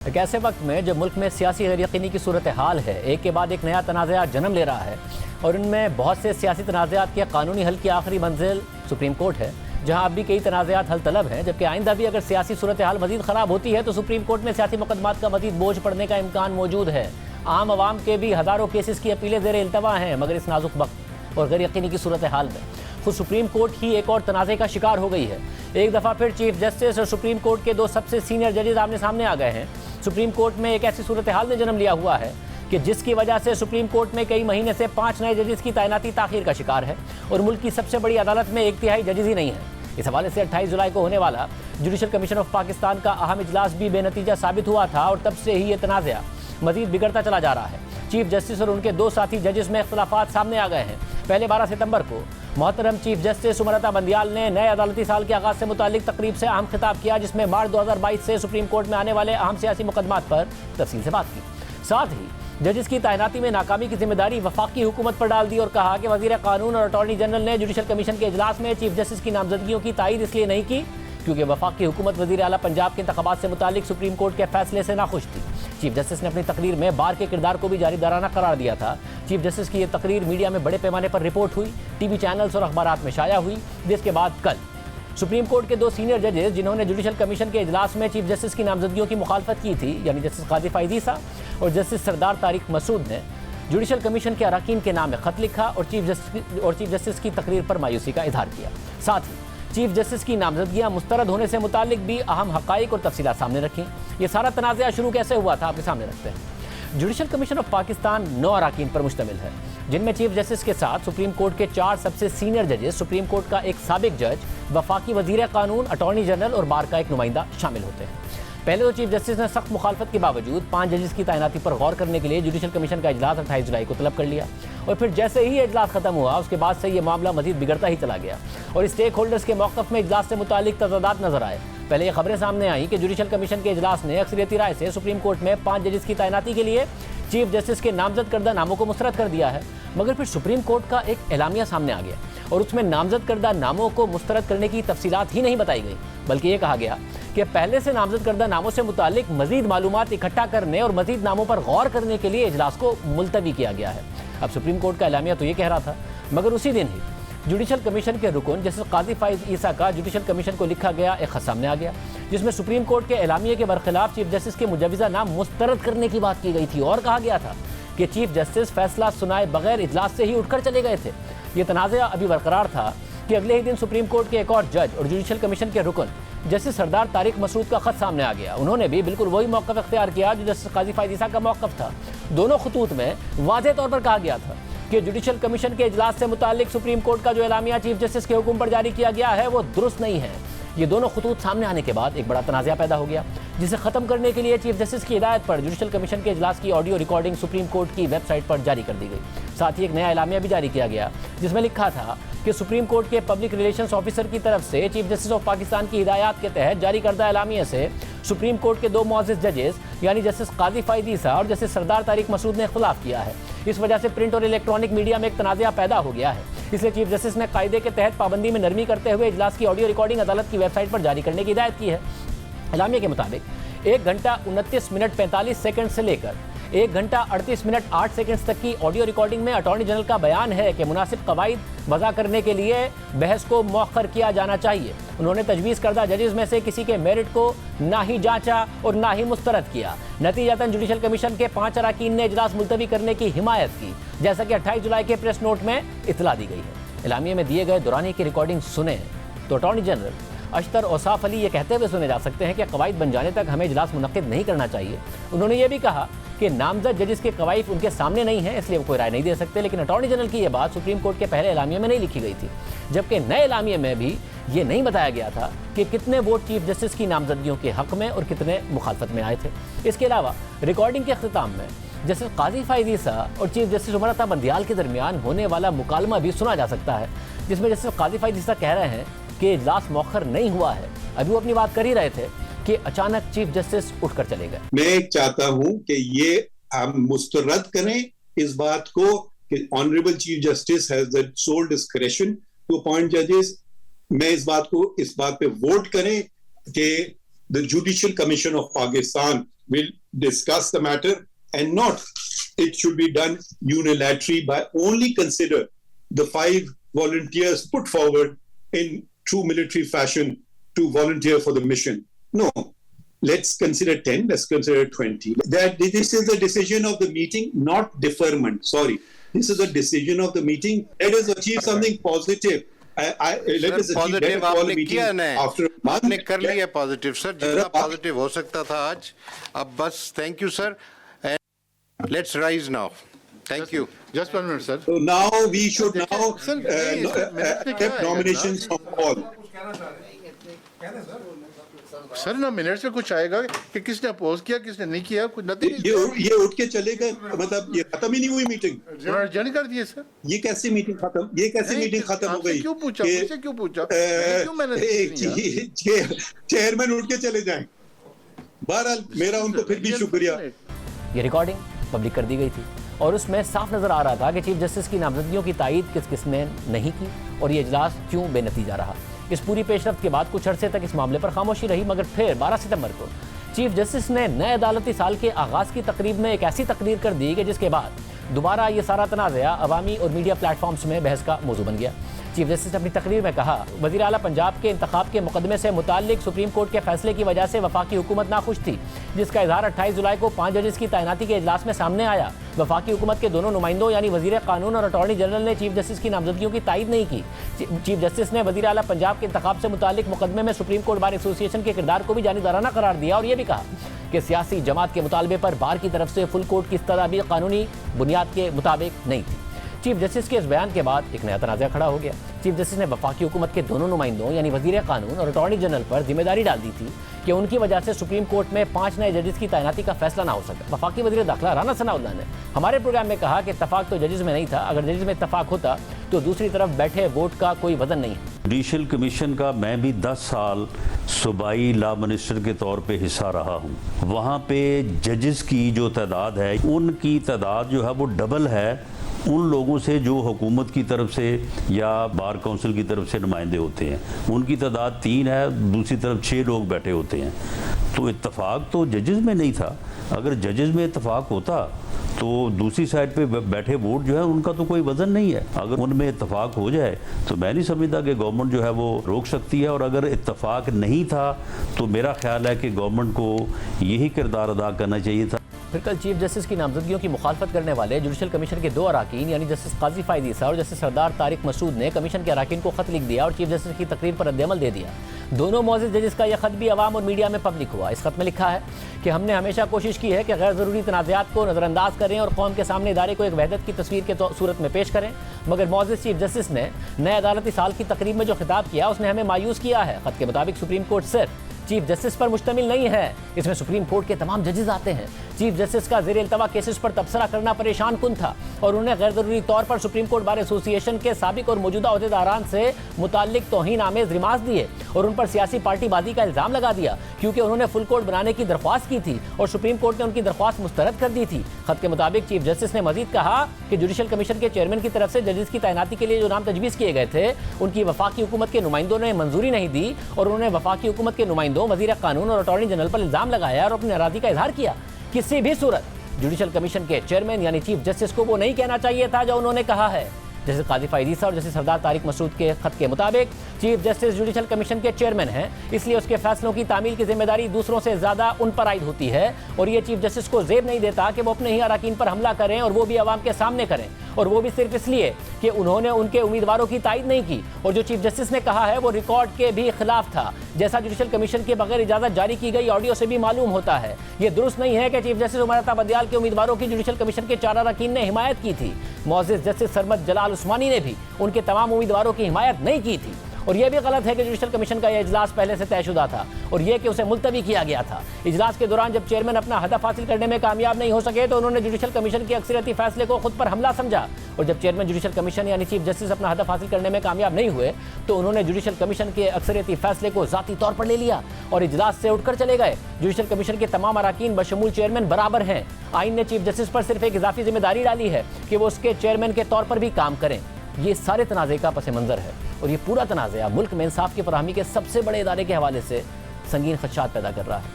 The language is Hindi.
एक ऐसे वक्त में जब मुल्क में सियासी गैर-यकीनी की सूरत हाल है, एक के बाद एक नया तनाज़ा जन्म ले रहा है और इनमें बहुत से सियासी तनाज़ात के कानूनी हल की आखिरी मंजिल सुप्रीम कोर्ट है, जहां अब भी कई तनाज़ात हल तलब हैं। जबकि आइंदा भी अगर सियासी सूरत हाल मजीद ख़राब होती है तो सुप्रीम कोर्ट में सियासी मुकदमात का मजीद बोझ पड़ने का इम्कान मौजूद है। आम आवाम के भी हज़ारों केसेस की अपीलें ज़ेर इल्तवा हैं, मगर इस नाजुक वक्त और गैर-यकीनी की सूरत हाल में खुद सुप्रीम कोर्ट ही एक और तनाज़े का शिकार हो गई है। एक दफ़ा फिर चीफ जस्टिस और सुप्रीम कोर्ट के दो सबसे सीनियर जजेस आमने सामने आ गए हैं। सुप्रीम कोर्ट में एक ऐसी सूरत हाल ने जन्म लिया हुआ है कि जिसकी वजह से सुप्रीम कोर्ट में कई महीने से 5 नए जजेस की तैनाती ताख़ीर का शिकार है और मुल्क की सबसे बड़ी अदालत में 1/3 जजेस ही नहीं है। इस हवाले से 28 जुलाई को होने वाला जुडिशल कमीशन ऑफ पाकिस्तान का अहम इजलास भी बेनतीजा साबित हुआ था और तब से ही ये तनाज़ा मजीद बिगड़ता चला जा रहा है। चीफ जस्टिस और उनके दो साथी जजेस में इख्तलाफात सामने आ गए हैं। पहले 12 सितंबर को मोहतरम चीफ जस्टिस उमरता बंदियाल ने नए अदालती साल के आगाज़ से मुतालिक तकरीब से अहम खिताब किया, जिसमें मार्च 2022 से सुप्रीम कोर्ट में आने वाले अहम सियासी मुकदमात पर तफसील से बात की। साथ ही जजेस की तैनाती में नाकामी की जिम्मेदारी वफाकी हुकूमत पर डाल दी और कहा कि वज़ीर कानून और अटॉर्नी जनरल ने जुडिशल कमीशन के इजलास में चीफ जस्टिस की नामजदगियों की तायीद इसलिए नहीं की क्योंकि वफाकी हुकूमत वज़ीर आला पंजाब के इंतखाबात से मुतालिक सुप्रीम कोर्ट के फैसले से नाखुश थी। चीफ जस्टिस ने अपनी तकरीर में बार के किरदार को भी जारीदाराना करार दिया था। चीफ जस्टिस की यह तकरीर मीडिया में बड़े पैमाने पर रिपोर्ट हुई, टीवी चैनल्स और अखबारात में शाया हुई, जिसके बाद कल सुप्रीम कोर्ट के दो सीनियर जजेस जिन्होंने जुडिशल कमीशन के इजलास में चीफ जस्टिस की नामजदगियों की मुखालफत की थी, यानी जस्टिस काजी फ़ाइज़ ईसा और जस्टिस सरदार तारिक मसूद ने जुडिशल कमीशन के अरकान के नाम में ख़त लिखा और चीफ जस्टिस की तकरीर पर मायूसी का इजहार किया। साथ ही चीफ जस्टिस की नामजदगियाँ मुस्तरद होने से मुतालिक भी अहम हक़ाइक़ और तफसीलात सामने रखी। ये सारा तनाज़ा शुरू कैसे हुआ था आपके सामने रखते हैं। जुडिशल कमीशन ऑफ पाकिस्तान 9 अरकान पर मुश्तमिल है, जिनमें चीफ जस्टिस के साथ सुप्रीम कोर्ट के 4 सबसे सीनियर जजेस, सुप्रीम कोर्ट का एक साबिक जज, वफाकी वज़ीर कानून, अटॉर्नी जनरल और बार का एक नुमाइंदा शामिल होते हैं। पहले तो चीफ जस्टिस ने सख्त मुखालफत के बावजूद 5 जजेस की तैनाती पर गौर करने के लिए जुडिशल कमीशन का इजलास 28 जुलाई को तलब कर लिया और फिर जैसे ही इजलास खत्म हुआ उसके बाद से ये मामला मजीद बिगड़ता ही चला गया और स्टेक होल्डर्स के मौक़िफ़ में इजलास से मुतालिक तज़ादात नजर आए। पहले ये खबरें सामने आई कि जुडिशल कमीशन के इजलास ने अक्सरियती राय से सुप्रीम कोर्ट में 5 जजेस की तैनाती के लिए चीफ जस्टिस के नामजद करदा नामों को मुस्तरद कर दिया है, मगर फिर सुप्रीम कोर्ट का एक एलामिया सामने आ गया और उसमें नामजद करदा नामों को मुस्तरद करने की तफसीलात ही नहीं बताई गई, बल्कि ये कहा गया कि पहले से नामजद करदा नामों से मुतालिक मजीद मालूमात इकट्ठा करने और मजीद नामों पर गौर करने के लिए इजलास को मुलतवी किया गया है। अब सुप्रीम कोर्ट का एलामिया तो ये कह रहा था, मगर उसी दिन ही जुडिशल कमीशन के रुकन जस्टिस काजी फ़ाइज़ ईसा का जुडिशल कमीशन को लिखा गया एक खत सामने आ गया, जिसमें सुप्रीम कोर्ट के एलामिया के बरखिलाफ चीफ जस्टिस के मुजवज़ा नाम मुस्तरद करने की बात की गई थी और कहा गया था कि चीफ जस्टिस फैसला सुनाए बगैर इजलास से ही उठकर चले गए थे। ये तनाज़ा अभी बरकरार था कि अगले ही दिन सुप्रीम कोर्ट के एक और जज और जुडिशल कमीशन के रुकन जस्टिस सरदार तारिक मसूद का खत सामने आ गया। उन्होंने भी बिल्कुल वही मौक़िफ़ इख्तियार किया जो जस्टिस काजी फ़ाइज़ ईसा का मौक़िफ़ था। दोनों खतूत में वाज़ेह तौर पर कहा गया था कि जुडिशल कमीशन के इजलास से मुतालिक सुप्रीम कोर्ट का जो एलामिया चीफ जस्टिस के हुक्म पर जारी किया गया है वो दुरुस्त नहीं है। ये दोनों खतूत सामने आने के बाद एक बड़ा तनाज़ा पैदा हो गया, जिसे ख़त्म करने के लिए चीफ जस्टिस की हिदायत पर जुडिशल कमीशन के इजलास की ऑडियो रिकॉर्डिंग सुप्रीम कोर्ट की वेबसाइट पर जारी कर दी गई। साथ ही एक नया एलामिया भी जारी किया गया, जिसमें लिखा था कि सुप्रीम कोर्ट के पब्लिक रिलेशंस ऑफिसर की तरफ से चीफ जस्टिस ऑफ पाकिस्तान की हिदायत के तहत जारी करदा एलामिया से सुप्रीम कोर्ट के 2 मुअज़्ज़िज़ जजेस यानी जस्टिस काजी फ़ाइज़ ईसा और जस्टिस सरदार तारिक मसूद ने इख्तिलाफ किया है। इस वजह से प्रिंट और इलेक्ट्रॉनिक मीडिया में एक तनाज़ा पैदा हो गया है। इसलिए चीफ जस्टिस ने कायदे के तहत पाबंदी में नरमी करते हुए इजलास की ऑडियो रिकॉर्डिंग अदालत की वेबसाइट पर जारी करने की हिदायत की है। एलामिया के मुताबिक 1 घंटा 29 मिनट 45 सेकंड से लेकर 1 घंटा 38 मिनट 8 सेकंड्स तक की ऑडियो रिकॉर्डिंग में अटॉर्नी जनरल का बयान है कि मुनासिब कवायद वज़ा करने के लिए बहस को मौखर किया जाना चाहिए। उन्होंने तजवीज़ करदा जजेस में से किसी के मेरिट को ना ही जांचा और ना ही मुस्तरद किया। नतीजतन जुडिशल कमीशन के 5 अरकान ने इजलास मुलतवी करने की हिमायत की, जैसा कि 28 जुलाई के प्रेस नोट में इतला दी गई है। एलामिया में दिए गए दुरानी की रिकॉर्डिंग सुने तो अटॉर्नी जनरल अशतर औसाफ अली ये कहते हुए सुने जा सकते हैं कि कवायद बन जाने तक हमें इजलास मुनक्किद नहीं करना चाहिए। उन्होंने ये भी कहा कि नामजद जजेस के कवायद उनके सामने नहीं है, इसलिए वो कोई राय नहीं दे सकते। लेकिन अटॉर्नी जनरल की यह बात सुप्रीम कोर्ट के पहले एलामिया में नहीं लिखी गई थी, जबकि नए एलामिया में भी ये नहीं बताया गया था कि कितने वोट चीफ जस्टिस की नामजदगियों के हक में और कितने मुखालफत में आए थे। इसके अलावा रिकॉर्डिंग के अख्तिताम में जस्टिस काजी फ़ाइज़ ईसा और चीफ जस्टिस उमरता बंदियाल के दरमियान होने वाला मुकालमा भी सुना जा सकता है, जिसमें जस्टिस काजी फ़ाइज़ ईसा कह रहे हैं कि इजलास मौखर नहीं हुआ है। अभी वो अपनी बात कर ही रहे थे कि अचानक चीफ जस्टिस उठकर चले गए। मैं चाहता हूं कि ये हम मुस्तरद करें इस बात को कि honourable chief justice has the sole discretion to appoint जजेस। मैं इस बात पे वोट करें कि the Judicial Commission of Pakistan will discuss the matter, and not it should be done unilaterally by only consider the 5 volunteers put forward in true military fashion to volunteer for the mission. No, let's consider 10, let's consider 20. That this is the decision of the meeting, not deferment. Sorry, this is a decision of the meeting. Let us achieve something positive. Let us achieve better quality meeting after a month. आपने कर लिया पॉजिटिव सर, जितना पॉजिटिव हो सकता था आज. अब बस thank you sir, and let's rise now. Thank you. Just 1 minute, sir. So now we should accept nominations from all. Sir ना मिनट से कुछ आएगा कि किसने अपोज किया, किसने नहीं किया, कुछ नथिंग. ये उठ के चलेगा, मतलब ये खत्म ही नहीं हुई मीटिंग. जन कर दिए सर. ये कैसी मीटिंग खत्म, ये कैसी मीटिंग खत्म हो गई? क्यों पूछा, मुझसे क्यों पूछा, क्यों मैंने चेयरमैन उठ के चले जाएं. बहरहाल मेरा उनको फिर भी शुक्रिया. ये रिकॉर्डिंग पब्लिक कर दी गई थी और उसमें साफ नजर आ रहा था कि चीफ जस्टिस की नामजदगियों की तायीद किस किसने नहीं की और ये इजलास क्यों बेनतीजा रहा. इस पूरी पेशरफ्त के बाद कुछ अरसे तक इस मामले पर खामोशी रही, मगर फिर 12 सितंबर को चीफ जस्टिस ने नए अदालती साल के आगाज की तकरीब में एक ऐसी तकरीर कर दी कि जिसके बाद दोबारा ये सारा तनाज़ा अवामी और मीडिया प्लेटफॉर्म्स में बहस का मौजू बन गया. चीफ जस्टिस ने अपनी तकरीर में कहा, वज़ीर आला पंजाब के इंतखाब के मुकदमे से मुताल्लिक सुप्रीम कोर्ट के फैसले की वजह से वफाकी हुकूमत नाखुश थी, जिसका इजहार 28 जुलाई को 5 जजेस की तैनाती के इजलास में सामने आया. वफाकी हुकूमत के दोनों नुमाइंदों यानी वज़ीर कानून और अटॉर्नी जनरल ने चीफ जस्टिस की नामजदगियों की तायीद नहीं की. चीफ जस्टिस ने वज़ीर आला पंजाब के इंतखाब से मुताल्लिक मुकदमे में सुप्रीम कोर्ट बार एसोसिएशन के किरदार को भी जानिदाराना करार दिया और ये भी कहा कि सियासी जमात के मुतालबे पर बार की तरफ से फुल कोर्ट की तदाबीर कानूनी बुनियाद के मुताबिक नहीं थी. चीफ जस्टिस के इस बयान के बाद एक नया तनाज़ा खड़ा हो गया. चीफ जस्टिस ने वफाकी हुकूमत के दोनों नुमाइंदों यानी वज़ीर कानून और अटॉर्नी जनरल पर जिम्मेदारी डाल दी थी कि उनकी वजह से सुप्रीम कोर्ट में 5 नए जजेस की तैनाती का फैसला ना हो सके. वफाकी वज़ीर दाखिला राना सनाउल्लाह ने हमारे प्रोग्राम में कहा कि इत्तफाक तो जजेस में नहीं था, अगर जजेस में इत्तफाक होता तो दूसरी तरफ बैठे वोट का कोई वजन नहीं है. जुडिशल कमीशन का मैं भी 10 साल सूबाई लॉ मिनिस्टर के तौर पे हिस्सा रहा हूँ. वहाँ पे जजेस की जो तादाद है, उनकी तादाद जो है वो डबल है उन लोगों से जो हुकूमत की तरफ से या बार काउंसिल की तरफ से नुमाइंदे होते हैं. उनकी तादाद 3 है, दूसरी तरफ 6 लोग बैठे होते हैं. तो इत्तफाक तो जजेस में नहीं था. अगर जजेस में इत्तफाक होता तो दूसरी साइड पे बैठे वोट जो है उनका तो कोई वजन नहीं है. अगर उनमें इत्तफाक हो जाए तो मैं नहीं समझता कि गवर्नमेंट जो है वो रोक सकती है. और अगर इत्तफाक नहीं था तो मेरा ख्याल है कि गवर्नमेंट को यही किरदार अदा करना चाहिए था. फिर कल चीफ जस्टिस की नामजदगियों की मुखालफत करने वाले जुडिशल कमीशन के 2 अराकीन यानी जस्टिस काजी फायद ईसा और जस्टिस सरदार तारिक मसूद ने कमीशन के अराकीन को खत लिख दिया और चीफ जस्टिस की तकरीर पर रद्द-ए-अमल दे दिया. दोनों मौजूद जजेस का यह खत भी अवाम और मीडिया में पब्लिक हुआ. इस खत में लिखा है कि हमने हमेशा कोशिश की है कि गैर ज़रूरी तनाज़ात को नज़रअंदाज करें और कौम के सामने इदारे को एक वहदत की तस्वीर के सूरत में पेश करें, मगर मौजूद चीफ जस्टिस ने नए अदालती साल की तकरीब में जो खिताब किया उसने हमें मायूस किया है. खत के मुताबिक सुप्रीम कोर्ट सिर्फ चीफ जस्टिस पर मुश्तमिल नहीं है, इसमें सुप्रीम कोर्ट के तमाम जजेस आते हैं. चीफ जस्टिस का ज़ेर इल्तवा केसेस पर तबसरा करना परेशान कुन था और उन्हें गैर ज़रूरी तौर पर सुप्रीम कोर्ट बार एसोसिएशन के साबिक और मौजूदा अहदेदारान से मुताल्लिक तौहीन आमेज़ रिमाज दिए और उन पर सियासी पार्टीबाजी का इल्ज़ाम लगा दिया क्योंकि उन्होंने फुल कोर्ट बनाने की दरख्वास्त की थी और सुप्रीम कोर्ट ने उनकी दरख्वास्त मुस्तरद कर दी थी. खत के मुताबिक चीफ जस्टिस ने मजीद कहा कि जुडिशल कमीशन के चेयरमैन की तरफ से जजेस की तैनाती के लिए जो नाम तजवीज़ किए गए थे उनकी वफाकी हुकूमत के नुमाइंदों ने मंजूरी नहीं दी और उन्होंने वफाकी हुकूमत के नुमाइंदों वज़ीर कानून और अटॉर्नी जनरल पर इल्ज़ाम लगाया और अपनी नाराज़गी का इजहार किया. किसी भी सूरत जुडिशल कमीशन के चेयरमैन यानी चीफ जस्टिस को वो नहीं कहना चाहिए था जो उन्होंने कहा है. जैसे काजी फायद ईसा और जैसे सरदार तारिक मसूद के खत के मुताबिक चीफ जस्टिस जुडिशल कमीशन के चेयरमैन हैं, इसलिए उसके फैसलों की तामील की जिम्मेदारी दूसरों से ज़्यादा उन पर आयद होती है और ये चीफ जस्टिस को ज़ेब नहीं देता कि वो अपने ही अराकीन पर हमला करें और वो भी आवाम के सामने करें, और वो भी सिर्फ इसलिए कि उन्होंने उनके उम्मीदवारों की तायद नहीं की. और जो चीफ जस्टिस ने कहा है वो रिकॉर्ड के भी खिलाफ था, जैसा जुडिशल कमीशन के बगैर इजाज़त जारी की गई ऑडियो से भी मालूम होता है. ये दुरुस्त नहीं है कि चीफ जस्टिस उमर अता बंदियाल के उम्मीदवारों की जुडिशल कमीशन के 4 अराकीन ने हिमायत की थी. मौजूद जस्टिस सरमद जलाल उस्मानी ने भी उनके तमाम उम्मीदवारों की हिमायत नहीं की थी. और यह भी गलत है कि जुडिशल कमीशन का यह इजलास पहले से तयशुदा था और यह कि उसे मुलतवी किया गया था. इजलास के दौरान जब चेयरमैन अपना हदफ हासिल करने में कामयाब नहीं हो सके तो उन्होंने जुडिशल कमीशन के अक्सरियती फैसले को खुद पर हमला समझा, और जब चेयरमैन जुडिशल कमीशन यानी चीफ जस्टिस अपना हदफ हासिल करने में कामयाब नहीं हुए तो उन्होंने जुडिशल कमीशन के अक्सरियती फैसले को ज़ाती तौर पर ले लिया और इजलास से उठकर चले गए. जुडिशल कमीशन के तमाम अराकीन बशमूल चेयरमैन बराबर हैं. आइन ने चीफ जस्टिस पर सिर्फ एक इजाफी जिम्मेदारी डाली है कि वो उसके चेयरमैन के तौर पर भी काम करें. ये सारे तनाज़े का पस मंज़र है और ये पूरा तनाज़ा मुल्क में इंसाफ की फराहमी के सबसे बड़े इदारे के हवाले से संगीन खदशात पैदा कर रहा है।